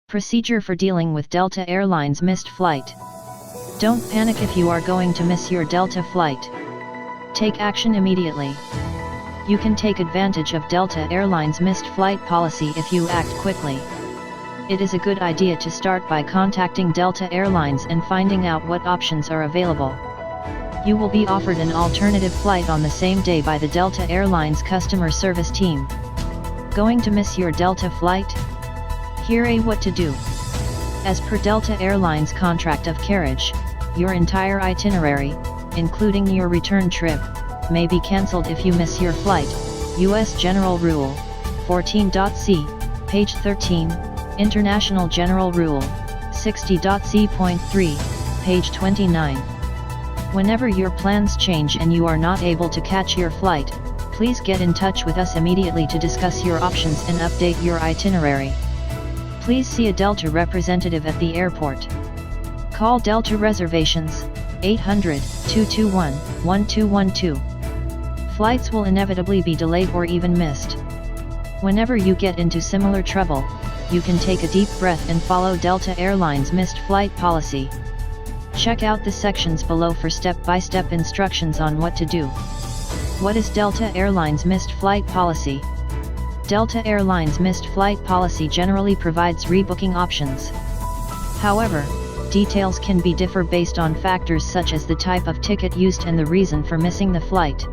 Procedure for dealing with Delta Airlines missed flight. Don't panic if you are going to miss your Delta flight. Take action immediately. You can take advantage of Delta Airlines missed flight policy if you act quickly. It is a good idea to start by contacting Delta Airlines and finding out what options are available. You will be offered an alternative flight on the same day by the Delta Airlines customer service team. Going to miss your Delta flight? Here are what to do. As per Delta Airlines contract of carriage, your entire itinerary, including your return trip, may be cancelled if you miss your flight. U.S. General Rule 14.c, page 13, International General Rule 60.c.3, page 29. Whenever your plans change and you are not able to catch your flight, please get in touch with us immediately to discuss your options and update your itinerary. Please see a Delta representative at the airport. Call Delta Reservations, 800-221-1212. Flights will inevitably be delayed or even missed. Whenever you get into similar trouble, you can take a deep breath and follow Delta Airlines missed flight policy. Check out the sections below for step-by-step instructions on what to do. What is Delta Airlines missed flight policy? Delta Airlines missed flight policy generally provides rebooking options. However, details can differ based on factors such as the type of ticket used and the reason for missing the flight.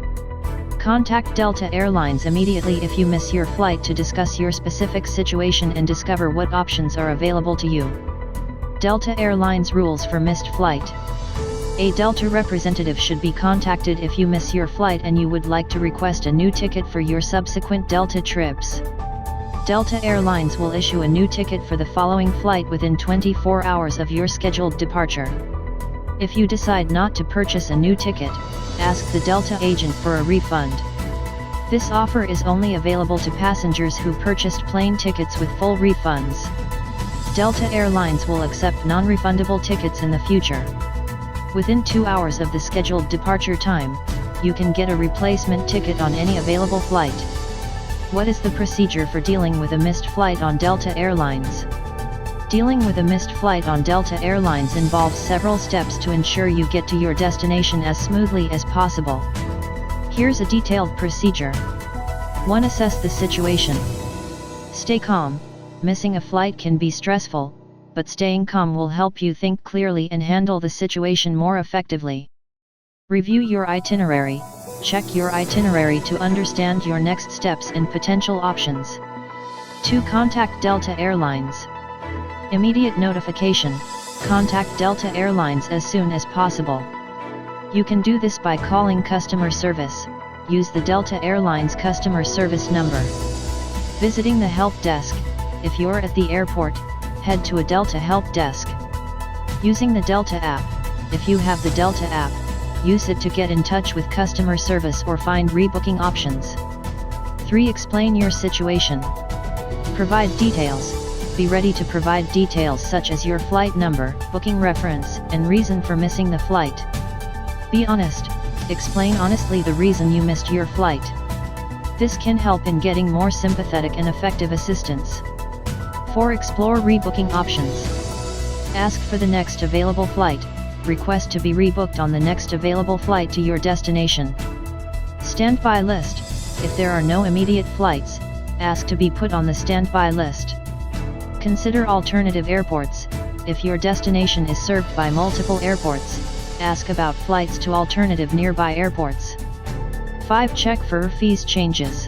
Contact Delta Airlines immediately if you miss your flight to discuss your specific situation and discover what options are available to you. Delta Airlines rules for missed flight. A Delta representative should be contacted if you miss your flight and you would like to request a new ticket for your subsequent Delta trips. Delta Airlines will issue a new ticket for the following flight within 24 hours of your scheduled departure. If you decide not to purchase a new ticket, ask the Delta agent for a refund. This offer is only available to passengers who purchased plane tickets with full refunds. Delta Airlines will accept non-refundable tickets in the future. Within 2 hours of the scheduled departure time, you can get a replacement ticket on any available flight. What is the procedure for dealing with a missed flight on Delta Airlines? Dealing with a missed flight on Delta Airlines involves several steps to ensure you get to your destination as smoothly as possible. Here's a detailed procedure. 1. Assess the situation. Stay calm. Missing a flight can be stressful, but staying calm will help you think clearly and handle the situation more effectively. Review your itinerary. Check your itinerary to understand your next steps and potential options. 2. Contact Delta Airlines. Immediate notification. Contact Delta Airlines as soon as possible. You can do this by calling customer service. Use the Delta Airlines customer service number. Visiting the help desk. If you're at the airport, head to a Delta help desk. Using the Delta app. If you have the Delta app, use it to get in touch with customer service or find rebooking options. 3. Explain your situation. Provide details. Be ready to provide details such as your flight number, booking reference, and reason for missing the flight. Be honest. Explain honestly the reason you missed your flight. This can help in getting more sympathetic and effective assistance. 4. Explore rebooking options. Ask for the next available flight. Request to be rebooked on the next available flight to your destination. Standby list. If there are no immediate flights, ask to be put on the standby list. Consider alternative airports. If your destination is served by multiple airports, ask about flights to alternative nearby airports. 5. Check for fees changes.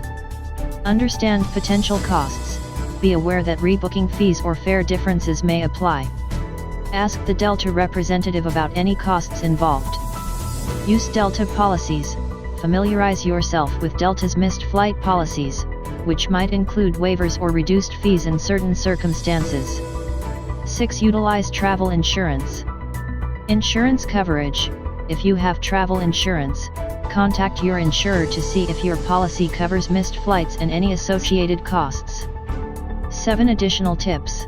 Understand potential costs. Be aware that rebooking fees or fare differences may apply. Ask the Delta representative about any costs involved. Use Delta policies. Familiarize yourself with Delta's missed flight policies, which might include waivers or reduced fees in certain circumstances. 6. Utilize travel insurance. Insurance coverage. If you have travel insurance, contact your insurer to see if your policy covers missed flights and any associated costs. 7. Additional tips.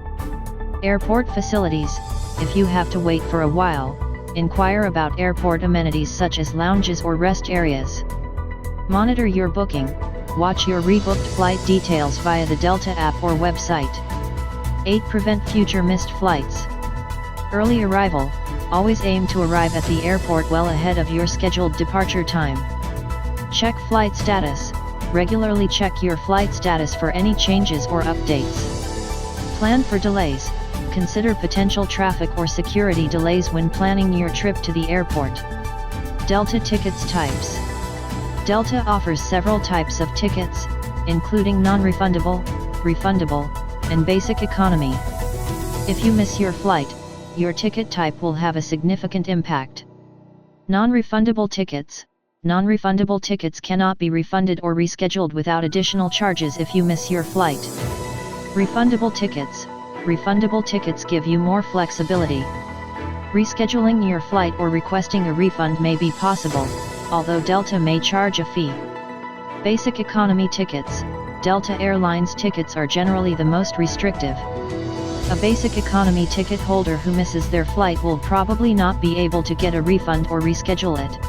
Airport facilities. If you have to wait for a while, inquire about airport amenities such as lounges or rest areas. Monitor your booking. Watch your rebooked flight details via the Delta app or website. 8. Prevent future missed flights. Early arrival. Always aim to arrive at the airport well ahead of your scheduled departure time. Check flight status. Regularly check your flight status for any changes or updates. Plan for delays. Consider potential traffic or security delays when planning your trip to the airport. Delta tickets types. Delta offers several types of tickets, including non-refundable, refundable, and basic economy. If you miss your flight, your ticket type will have a significant impact. Non-refundable tickets. Non-refundable tickets cannot be refunded or rescheduled without additional charges if you miss your flight. Refundable tickets. Refundable tickets give you more flexibility. Rescheduling your flight or requesting a refund may be possible, although Delta may charge a fee. Basic economy tickets. Delta Airlines tickets are generally the most restrictive. A basic economy ticket holder who misses their flight will probably not be able to get a refund or reschedule it.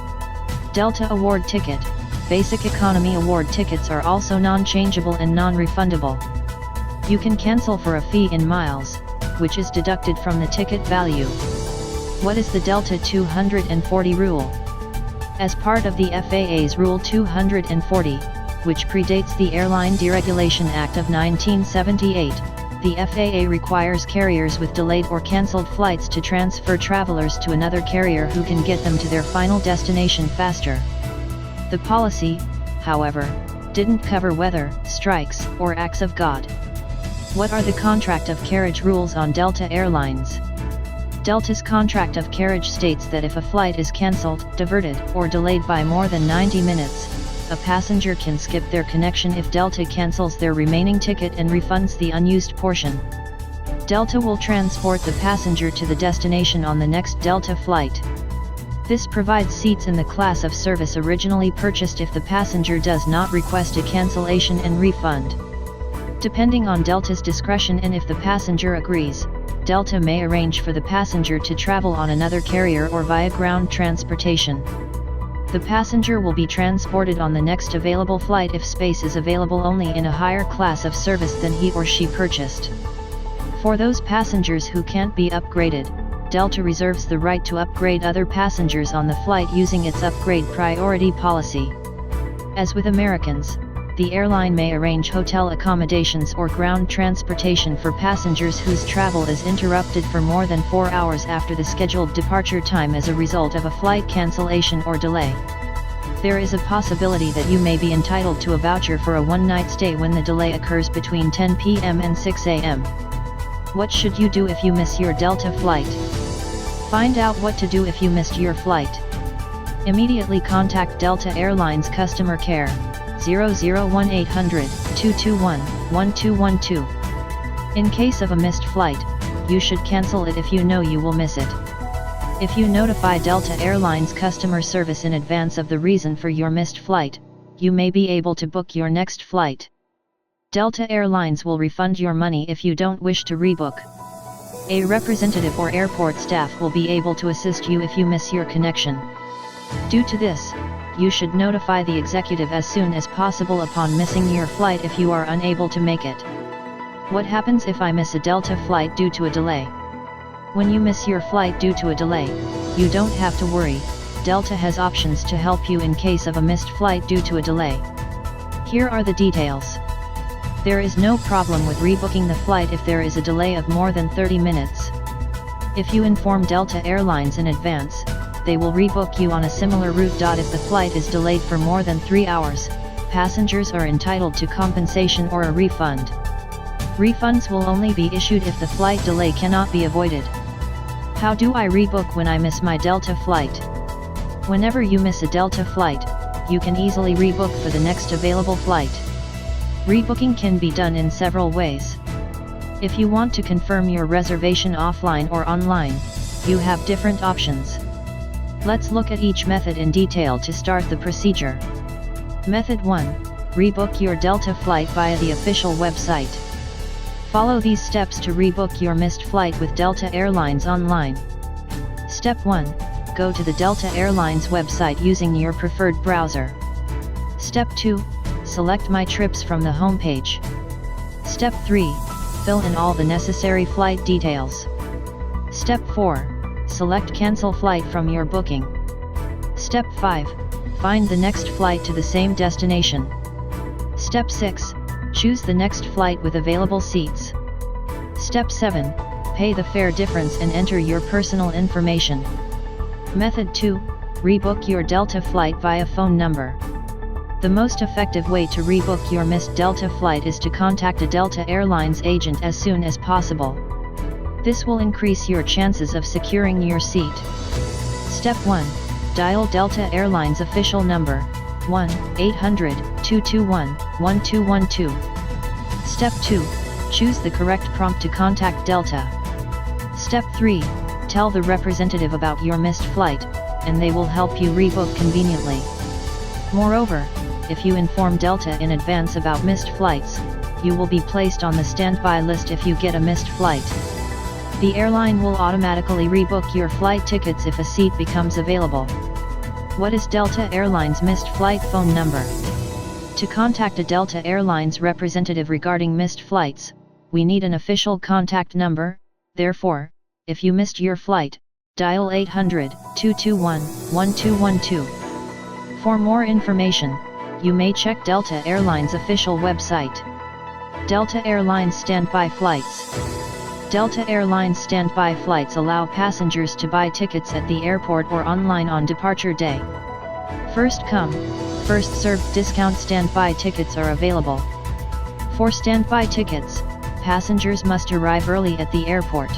Delta Award ticket. Basic economy award tickets are also non-changeable and non-refundable. You can cancel for a fee in miles, which is deducted from the ticket value. What is the Delta 240 rule? As part of the FAA's Rule 240, which predates the Airline Deregulation Act of 1978, the FAA requires carriers with delayed or cancelled flights to transfer travelers to another carrier who can get them to their final destination faster. The policy, however, didn't cover weather, strikes, or acts of God. What are the contract of carriage rules on Delta Airlines? Delta's contract of carriage states that if a flight is cancelled, diverted, or delayed by more than 90 minutes, a passenger can skip their connection if Delta cancels their remaining ticket and refunds the unused portion. Delta will transport the passenger to the destination on the next Delta flight. This provides seats in the class of service originally purchased if the passenger does not request a cancellation and refund. Depending on Delta's discretion and if the passenger agrees, Delta may arrange for the passenger to travel on another carrier or via ground transportation. The passenger will be transported on the next available flight if space is available only in a higher class of service than he or she purchased. For those passengers who can't be upgraded, Delta reserves the right to upgrade other passengers on the flight using its upgrade priority policy. As with Americans, the airline may arrange hotel accommodations or ground transportation for passengers whose travel is interrupted for more than 4 hours after the scheduled departure time as a result of a flight cancellation or delay. There is a possibility that you may be entitled to a voucher for a one-night stay when the delay occurs between 10 p.m. and 6 a.m. What should you do if you miss your Delta flight? Find out what to do if you missed your flight. Immediately contact Delta Airlines Customer Care, 001-800-221-1212. In case of a missed flight, you should cancel it if you know you will miss it. If you notify Delta Airlines customer service in advance of the reason for your missed flight, you may be able to book your next flight. Delta Airlines will refund your money if you don't wish to rebook. A representative or airport staff will be able to assist you if you miss your connection. Due to this, you should notify the executive as soon as possible upon missing your flight if you are unable to make it. What happens if I miss a Delta flight due to a delay? When you miss your flight due to a delay, you don't have to worry. Delta has options to help you in case of a missed flight due to a delay. Here are the details. There is no problem with rebooking the flight if there is a delay of more than 30 minutes. If you inform Delta Airlines in advance, they will rebook you on a similar route. If the flight is delayed for more than 3 hours, passengers are entitled to compensation or a refund. Refunds will only be issued if the flight delay cannot be avoided. How do I rebook when I miss my Delta flight? Whenever you miss a Delta flight, you can easily rebook for the next available flight. Rebooking can be done in several ways. If you want to confirm your reservation offline or online, you have different options. Let's look at each method in detail to start the procedure. Method 1. Rebook your Delta flight via the official website. Follow these steps to rebook your missed flight with Delta Airlines online. Step 1. Go to the Delta Airlines website using your preferred browser. Step 2. Select My Trips from the homepage. Step 3. fill in all the necessary flight details. Step 4. Select Cancel Flight from your booking. Step 5. Find the next flight to the same destination. Step 6. Choose the next flight with available seats. Step 7. Pay the fare difference and enter your personal information. Method 2. Rebook your Delta flight via phone number. The most effective way to rebook your missed Delta flight is to contact a Delta Airlines agent as soon as possible. This will increase your chances of securing your seat. Step 1. Dial Delta Airlines official number, 1-800-221-1212. Step 2. Choose the correct prompt to contact Delta. Step 3. Tell the representative about your missed flight, and they will help you rebook conveniently. Moreover, if you inform Delta in advance about missed flights, you will be placed on the standby list if you get a missed flight. The airline will automatically rebook your flight tickets if a seat becomes available. What is Delta Airlines missed flight phone number? To contact a Delta Airlines representative regarding missed flights, we need an official contact number. Therefore, if you missed your flight, dial 800-221-1212. For more information, you may check Delta Airlines official website. Delta Airlines standby flights. Delta Airlines standby flights allow passengers to buy tickets at the airport or online on departure day. First come, first served discount standby tickets are available. For standby tickets, passengers must arrive early at the airport.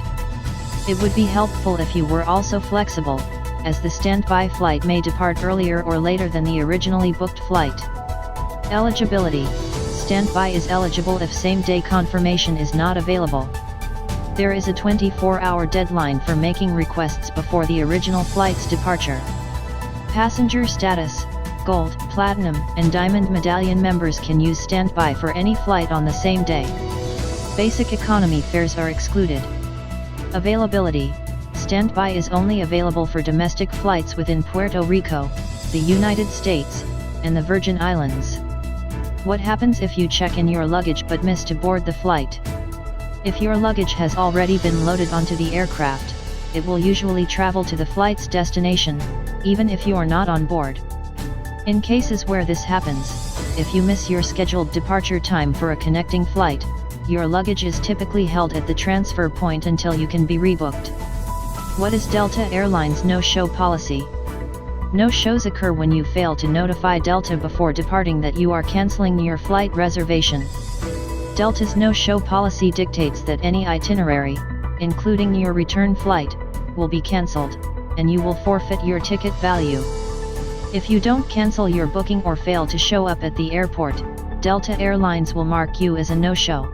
It would be helpful if you were also flexible, as the standby flight may depart earlier or later than the originally booked flight. Eligibility: standby is eligible if same-day confirmation is not available. There is a 24-hour deadline for making requests before the original flight's departure. Passenger status: Gold, Platinum, and Diamond Medallion members can use standby for any flight on the same day. Basic economy fares are excluded. Availability: standby is only available for domestic flights within Puerto Rico, the United States, and the Virgin Islands. What happens if you check in your luggage but miss to board the flight? If your luggage has already been loaded onto the aircraft, it will usually travel to the flight's destination, even if you are not on board. In cases where this happens, if you miss your scheduled departure time for a connecting flight, your luggage is typically held at the transfer point until you can be rebooked. What is Delta Airlines no-show policy? No-shows occur when you fail to notify Delta before departing that you are canceling your flight reservation. Delta's no-show policy dictates that any itinerary, including your return flight, will be cancelled, and you will forfeit your ticket value. If you don't cancel your booking or fail to show up at the airport, Delta Airlines will mark you as a no-show.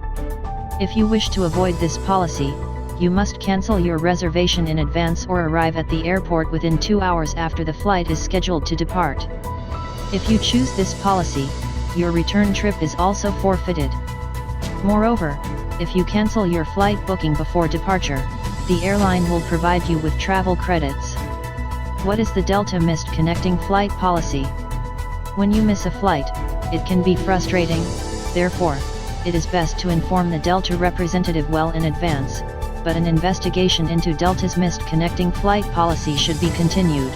If you wish to avoid this policy, you must cancel your reservation in advance or arrive at the airport within 2 hours after the flight is scheduled to depart. If you choose this policy, your return trip is also forfeited. Moreover, if you cancel your flight booking before departure, the airline will provide you with travel credits. What is the Delta Missed Connecting Flight policy? When you miss a flight, it can be frustrating. Therefore, it is best to inform the Delta representative well in advance, but an investigation into Delta's missed connecting flight policy should be continued.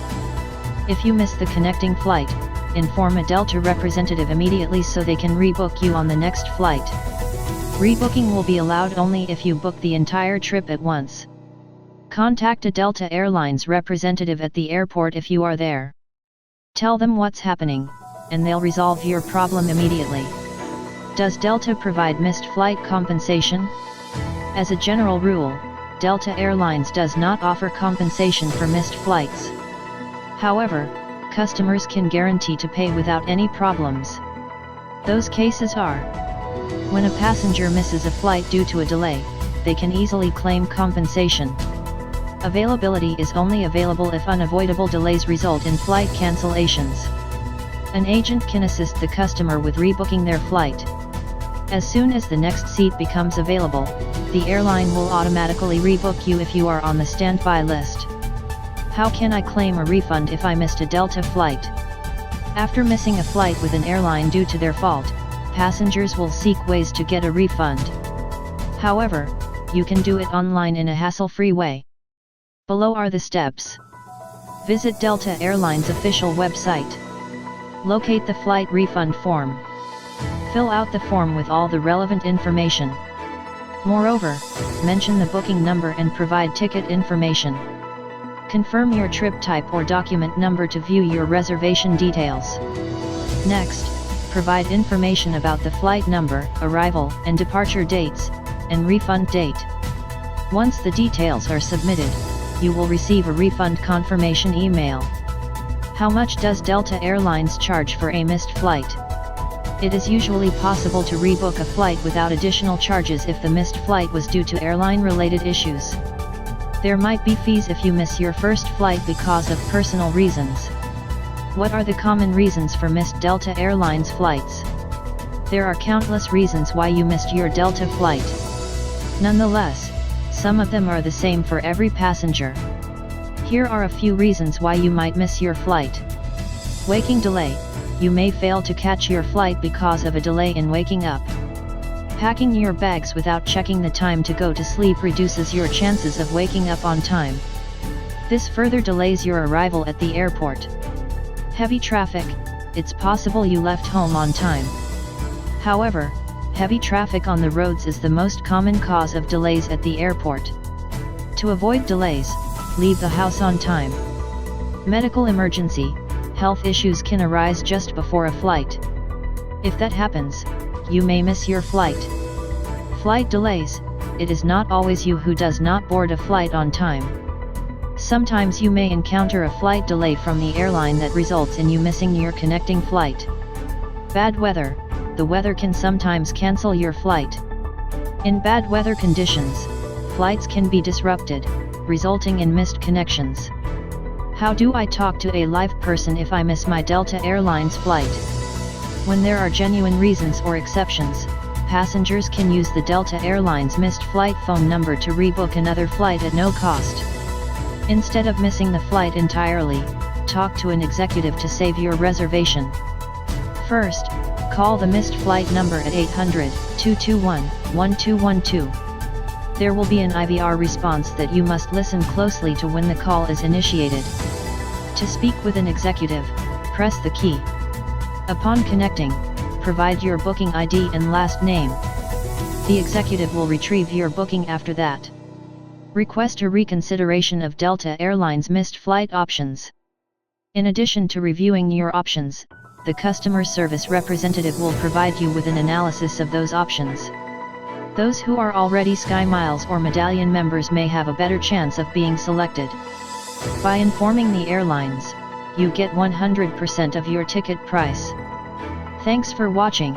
If you miss the connecting flight, inform a Delta representative immediately so they can rebook you on the next flight. Rebooking will be allowed only if you book the entire trip at once. Contact a Delta Airlines representative at the airport if you are there. Tell them what's happening, and they'll resolve your problem immediately. Does Delta provide missed flight compensation? As a general rule, Delta Airlines does not offer compensation for missed flights. However, customers can guarantee to pay without any problems. Those cases are: when a passenger misses a flight due to a delay, they can easily claim compensation. Availability is only available if unavoidable delays result in flight cancellations. An agent can assist the customer with rebooking their flight. As soon as the next seat becomes available, the airline will automatically rebook you if you are on the standby list. How can I claim a refund if I missed a Delta flight? After missing a flight with an airline due to their fault, passengers will seek ways to get a refund. However, you can do it online in a hassle-free way. Below are the steps. Visit Delta Airlines official website. Locate the flight refund form. Fill out the form with all the relevant information. Moreover, mention the booking number and provide ticket information. Confirm your trip type or document number to view your reservation details. Next, provide information about the flight number, arrival and departure dates, and refund date. Once the details are submitted, you will receive a refund confirmation email. How much does Delta Airlines charge for a missed flight? It is usually possible to rebook a flight without additional charges if the missed flight was due to airline-related issues. There might be fees if you miss your first flight because of personal reasons. What are the common reasons for missed Delta Airlines flights? There are countless reasons why you missed your Delta flight. Nonetheless, some of them are the same for every passenger. Here are a few reasons why you might miss your flight. Waking delay. You may fail to catch your flight because of a delay in waking up. Packing your bags without checking the time to go to sleep reduces your chances of waking up on time. This further delays your arrival at the airport. Heavy traffic. It's possible you left home on time. However, heavy traffic on the roads is the most common cause of delays at the airport. To avoid delays, leave the house on time. Medical emergency. Health issues can arise just before a flight. If that happens, you may miss your flight. Flight delays. It is not always you who does not board a flight on time. Sometimes you may encounter a flight delay from the airline that results in you missing your connecting flight. Bad weather. The weather can sometimes cancel your flight. In bad weather conditions, flights can be disrupted, resulting in missed connections. How do I talk to a live person if I miss my Delta Airlines flight? When there are genuine reasons or exceptions, passengers can use the Delta Airlines missed flight phone number to rebook another flight at no cost. Instead of missing the flight entirely, talk to an executive to save your reservation. First, call the missed flight number at 800-221-1212. There will be an IVR response that you must listen closely to when the call is initiated. To speak with an executive, press the key. Upon connecting, provide your booking ID and last name. The executive will retrieve your booking after that. Request a reconsideration of Delta Airlines missed flight options. In addition to reviewing your options, the customer service representative will provide you with an analysis of those options. Those who are already SkyMiles or Medallion members may have a better chance of being selected. By informing the airlines, you get 100% of your ticket price. Thanks for watching.